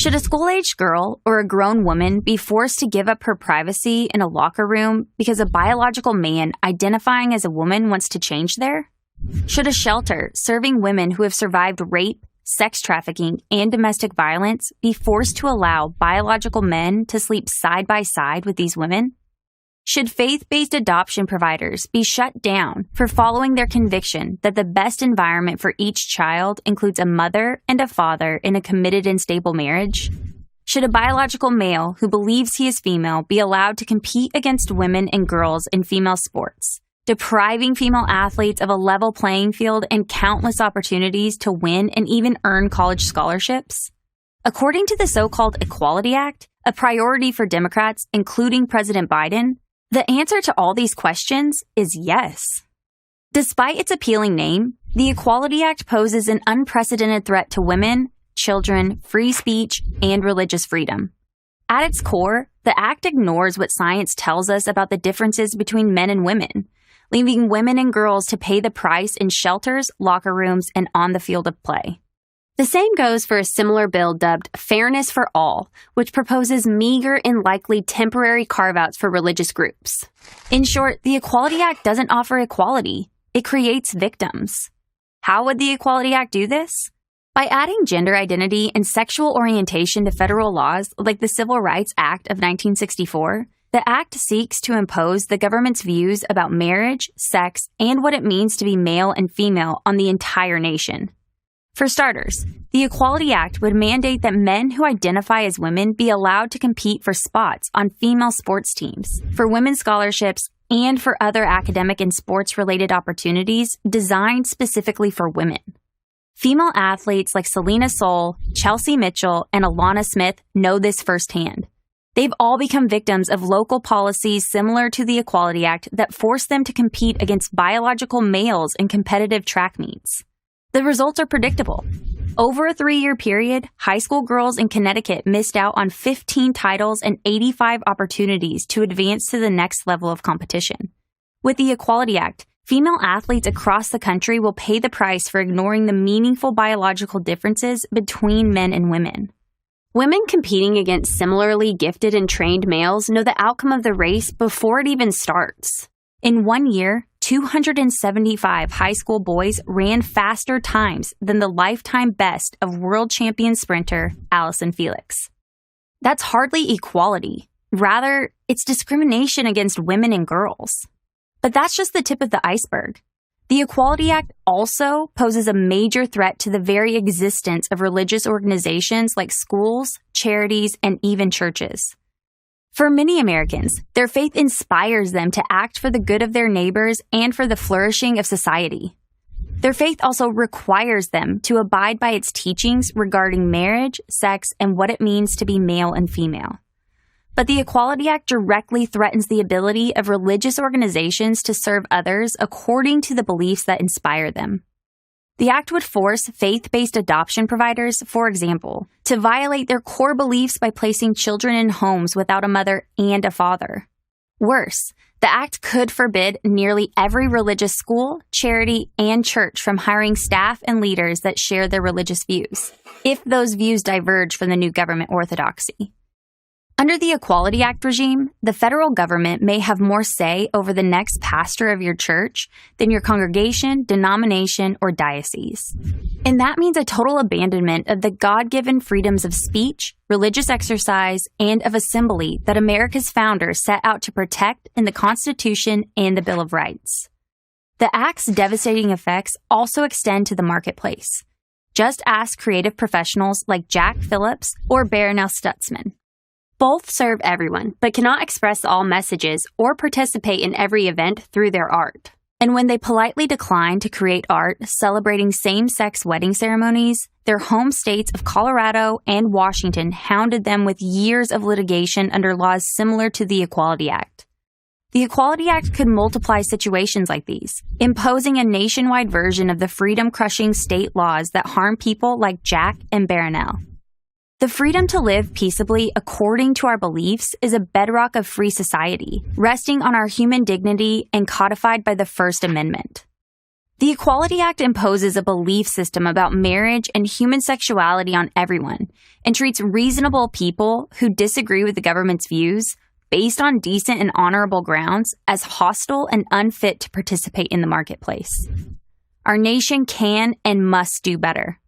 Should a school-aged girl or a grown woman be forced to give up her privacy in a locker room because a biological man identifying as a woman wants to change there? Should a shelter serving women who have survived rape, sex trafficking, and domestic violence be forced to allow biological men to sleep side by side with these women? Should faith-based adoption providers be shut down for following their conviction that the best environment for each child includes a mother and a father in a committed and stable marriage? Should a biological male who believes he is female be allowed to compete against women and girls in female sports, depriving female athletes of a level playing field and countless opportunities to win and even earn college scholarships? According to the so-called Equality Act, a priority for Democrats, including President Biden, the answer to all these questions is yes. Despite its appealing name, the Equality Act poses an unprecedented threat to women, children, free speech, and religious freedom. At its core, the Act ignores what science tells us about the differences between men and women, leaving women and girls to pay the price in shelters, locker rooms, and on the field of play. The same goes for a similar bill dubbed Fairness for All, which proposes meager and likely temporary carve-outs for religious groups. In short, the Equality Act doesn't offer equality. It creates victims. How would the Equality Act do this? By adding gender identity and sexual orientation to federal laws like the Civil Rights Act of 1964, the Act seeks to impose the government's views about marriage, sex, and what it means to be male and female on the entire nation. For starters, the Equality Act would mandate that men who identify as women be allowed to compete for spots on female sports teams, for women's scholarships, and for other academic and sports-related opportunities designed specifically for women. Female athletes like Selena Sol, Chelsea Mitchell, and Alana Smith know this firsthand. They've all become victims of local policies similar to the Equality Act that force them to compete against biological males in competitive track meets. The results are predictable. Over a 3-year period, high school girls in Connecticut missed out on 15 titles and 85 opportunities to advance to the next level of competition. With the Equality Act, female athletes across the country will pay the price for ignoring the meaningful biological differences between men and women. Women competing against similarly gifted and trained males know the outcome of the race before it even starts. In 1 year, 275 high school boys ran faster times than the lifetime best of world champion sprinter Allison Felix. That's hardly equality. Rather, it's discrimination against women and girls. But that's just the tip of the iceberg. The Equality Act also poses a major threat to the very existence of religious organizations like schools, charities, and even churches. For many Americans, their faith inspires them to act for the good of their neighbors and for the flourishing of society. Their faith also requires them to abide by its teachings regarding marriage, sex, and what it means to be male and female. But the Equality Act directly threatens the ability of religious organizations to serve others according to the beliefs that inspire them. The act would force faith-based adoption providers, for example, to violate their core beliefs by placing children in homes without a mother and a father. Worse, the act could forbid nearly every religious school, charity, and church from hiring staff and leaders that share their religious views, if those views diverge from the new government orthodoxy. Under the Equality Act regime, the federal government may have more say over the next pastor of your church than your congregation, denomination, or diocese. And that means a total abandonment of the God-given freedoms of speech, religious exercise, and of assembly that America's founders set out to protect in the Constitution and the Bill of Rights. The Act's devastating effects also extend to the marketplace. Just ask creative professionals like Jack Phillips or Baronel Stutzman. Both serve everyone, but cannot express all messages or participate in every event through their art. And when they politely decline to create art celebrating same-sex wedding ceremonies, their home states of Colorado and Washington hounded them with years of litigation under laws similar to the Equality Act. The Equality Act could multiply situations like these, imposing a nationwide version of the freedom-crushing state laws that harm people like Jack and Baronel. The freedom to live peaceably according to our beliefs is a bedrock of free society, resting on our human dignity and codified by the First Amendment. The Equality Act imposes a belief system about marriage and human sexuality on everyone and treats reasonable people who disagree with the government's views based on decent and honorable grounds as hostile and unfit to participate in the marketplace. Our nation can and must do better.